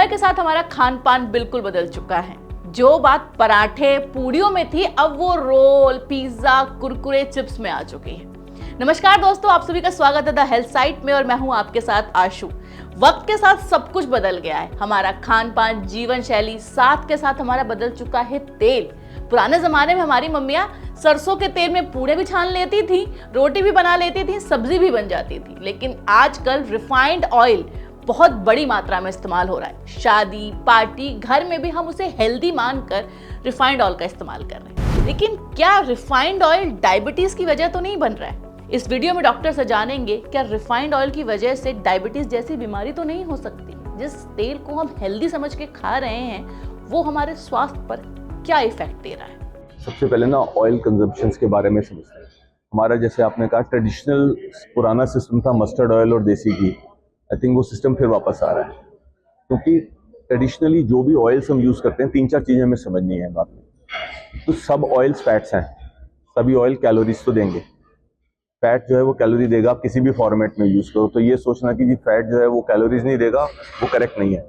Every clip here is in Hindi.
के साथ हमारा खान पान बिल्कुल बदल चुका है। जो बात पराठे पूड़ियों में थी, अब वो रोल, पिज्जा, कुरकुरे, चिप्स में आ चुकी है। नमस्कार दोस्तों, आप सभी का स्वागत है द हेल्थ साइट में और मैं हूं आपके साथ आशु। वक्त के साथ सब कुछ बदल गया है, हमारा खान पान, जीवन शैली, साथ के साथ हमारा बदल चुका है तेल। पुराने जमाने में हमारी मम्मियां सरसों के तेल में पूड़े भी छान लेती थी, रोटी भी बना लेती थी, सब्जी भी बन जाती थी। लेकिन आजकल रिफाइंड ऑयल बहुत बड़ी मात्रा में इस्तेमाल हो रहा है। शादी, पार्टी, घर में भी हम उसे हेल्दी मानकर रिफाइंड ऑयल का इस्तेमाल कर रहे हैं। लेकिन क्या रिफाइंड ऑयल डायबिटीज की वजह तो नहीं बन रहा है? इस वीडियो में डॉक्टर से जानेंगे क्या रिफाइंड ऑयल की वजह से डायबिटीज जैसी बीमारी तो नहीं हो सकती। जिस तेल को हम हेल्दी समझ के खा रहे हैं वो हमारे स्वास्थ्य पर क्या इफेक्ट दे रहा है। सबसे पहले ना ऑयल कंजम्पशंस के बारे में समझते हैं। हमारा जैसे आपने कहा ट्रेडिशनल पुराना सिस्टम था मस्टर्ड ऑयल और देसी घी, आई थिंक वो सिस्टम फिर वापस आ रहा है। क्योंकि ट्रेडिशनली जो भी ऑयल्स हम यूज़ करते हैं, 3-4 चीज़ें हमें समझनी है बात में। तो सब ऑयल्स फैट्स हैं, सभी ऑयल कैलोरीज तो देंगे। फैट जो है वो कैलोरी देगा, आप किसी भी फॉर्मेट में यूज़ करो। तो ये सोचना कि जी फैट जो है वो कैलोरीज नहीं देगा, वो करेक्ट नहीं है।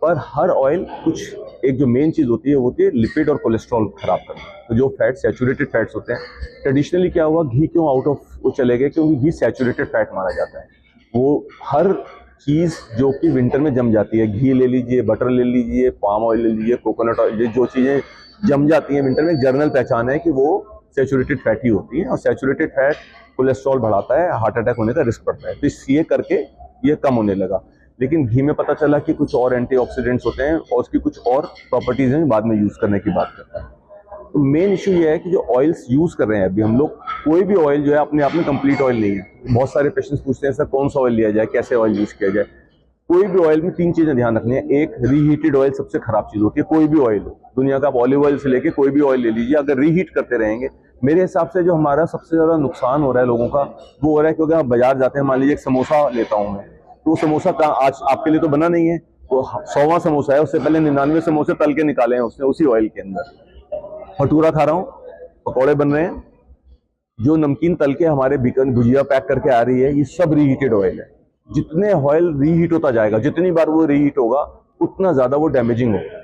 पर हर ऑयल कुछ एक जो मेन चीज़ होती है वो होती है लिपिड और कोलेस्ट्रॉल खराब करना। तो जो फैट सैचुरेटेड फैट्स होते हैं, ट्रेडिशनली क्या हुआ, घी क्यों आउट ऑफ वो चले गए? क्योंकि घी सैचुरेटेड फैट माना जाता है। वो हर चीज़ जो कि विंटर में जम जाती है, घी ले लीजिए, बटर ले लीजिए, पाम ऑयल ले लीजिए, कोकोनट ऑयल, ये जो चीज़ें जम जाती हैं विंटर में, एक जर्नल पहचान है कि वो सैचुरेटेड फैट ही होती है। और सैचुरेटेड फैट कोलेस्ट्रॉल बढ़ाता है, हार्ट अटैक होने का रिस्क बढ़ता है। तो इसलिए करके ये कम होने लगा। लेकिन घी में पता चला कि कुछ और एंटीऑक्सीडेंट्स होते हैं और उसकी कुछ और प्रॉपर्टीज हैं, बाद में यूज़ करने की बात करते हैं। तो मेन इशू ये है कि जो ऑयल्स यूज़ कर रहे हैं अभी हम लोग, कोई भी ऑयल जो है अपने आप में कंप्लीट ऑयल नहीं है। बहुत सारे पेशेंट्स पूछते हैं सर कौन सा ऑयल लिया जाए, कैसे ऑयल यूज़ किया जाए। कोई भी ऑयल में 3 चीज़ें ध्यान रखनी है। एक, रीहीटेड ऑयल सबसे खराब चीज़ होती है। कोई भी ऑयल हो, दुनिया का आप ऑलिव ऑयल से लेके कोई भी ऑयल ले लीजिए, अगर रीहीट करते रहेंगे, मेरे हिसाब से जो हमारा सबसे ज़्यादा नुकसान हो रहा है लोगों का वो हो रहा है। क्योंकि आप बाजार जाते हैं, मान लीजिए एक समोसा लेता हूँ मैं, तो वो समोसा का आज आपके लिए तो बना नहीं है, वो 100वां समोसा है, उससे पहले 99 समोसे तल के निकाले हैं उसने उसी ऑयल के अंदर। भटूरा खा रहा हूँ, पकौड़े बन रहे हैं, जो नमकीन तल के हमारे बिकन भुजिया पैक करके आ रही है, ये सब रीहीटेड ऑयल है। जितने ऑयल रीहीट होता जाएगा, जितनी बार वो रीहीट होगा उतना ज़्यादा वो डैमेजिंग होगा।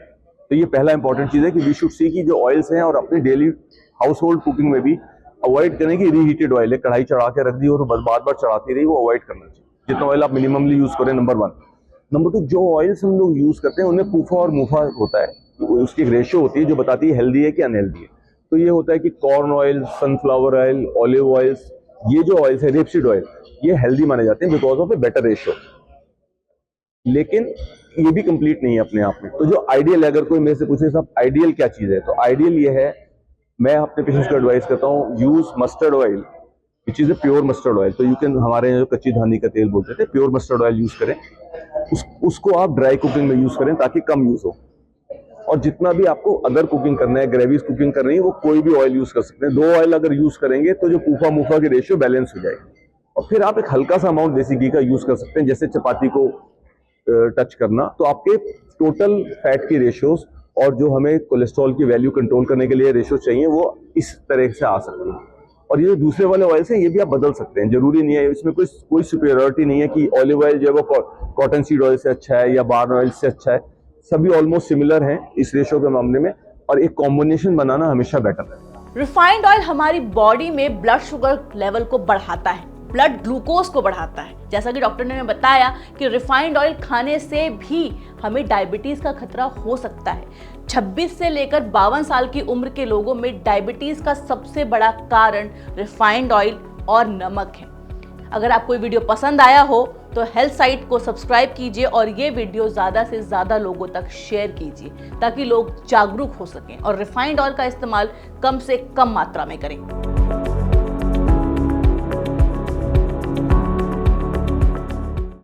तो ये पहला इंपॉर्टेंट चीज़ है कि वी शुड सी कि जो ऑयल्स हैं और अपनी डेली हाउस होल्ड कुकिंग में भी अवॉइड करें कि रीहीटेड ऑयल है, कढ़ाई चढ़ा के रख दी और बार बार चढ़ाती रही, वो अवॉइड करना चाहिए। जितना ऑयल आप मिनिममली यूज़ करें, नंबर 1। नंबर 2, जो ऑयल्स हम लोग यूज़ करते हैं उनमें पूफा और मुफा होता है, उसकी एक रेशियो होती है जो बताती है हेल्दी है कि अनहेल्दी है। तो ये होता है कि corn oil, sunflower oil, olive oils, ये जो ऑयल्स है, रेपसीड ऑयल, ये हेल्दी माने जाते हैं because of a better ratio. लेकिन ये भी कंप्लीट नहीं है अपने आप में। तो जो आइडियल है, अगर कोई मेरे से पूछे साहब आइडियल क्या चीज़ है, तो आइडियल ये है, मैं अपने पेशेंट्स को एडवाइस करता हूँ, use mustard oil, which is a pure mustard oil. तो यू कैन, हमारे यहाँ जो कच्ची धानी का तेल बोलते थे, प्योर मस्टर्ड ऑयल यूज करें। उसको आप ड्राई कुकिंग में यूज करें ताकि कम यूज हो। और जितना भी आपको अदर कुकिंग करना है, ग्रेवीज कुकिंग करनी है, वो कोई भी ऑयल यूज कर सकते हैं। 2 ऑयल अगर यूज करेंगे तो जो पूफा मुफा की रेशियो बैलेंस हो जाएगी। और फिर आप एक हल्का सा अमाउंट देसी घी का यूज कर सकते हैं, जैसे चपाती को टच करना। तो आपके टोटल फैट की रेशियोज और जो हमें कोलेस्ट्रॉल की वैल्यू कंट्रोल करने के लिए रेशियो चाहिए, वो इस तरह से आ सकती है। और ये दूसरे वाले ऑयल से ये भी आप बदल सकते हैं, जरूरी नहीं है, इसमें कोई सुपीरियरिटी नहीं है कि ऑलिव ऑयल जो है वो कॉटन सीड ऑयल से अच्छा है या बार्न ऑयल से अच्छा है। सभी ऑलमोस्ट सिमिलर हैं इस रेशियो के मामले में, और एक कॉम्बिनेशन बनाना हमेशा बेटर है। रिफाइंड ऑयल हमारी बॉडी में ब्लड शुगर लेवल को बढ़ाता है, ब्लड ग्लूकोज को बढ़ाता है। जैसा कि डॉक्टर ने बताया कि रिफाइंड ऑयल खाने से भी हमें डायबिटीज का खतरा हो सकता है। 26 से लेकर 52 साल की उम्र के लोगों में डायबिटीज का सबसे बड़ा कारण रिफाइंड ऑयल और नमक है। अगर आपको ये वीडियो पसंद आया हो तो हेल्थ साइट को सब्सक्राइब कीजिए और ये वीडियो ज़्यादा से ज़्यादा लोगों तक शेयर कीजिए ताकि लोग जागरूक हो सकें और रिफाइंड ऑयल का इस्तेमाल कम से कम मात्रा में करें।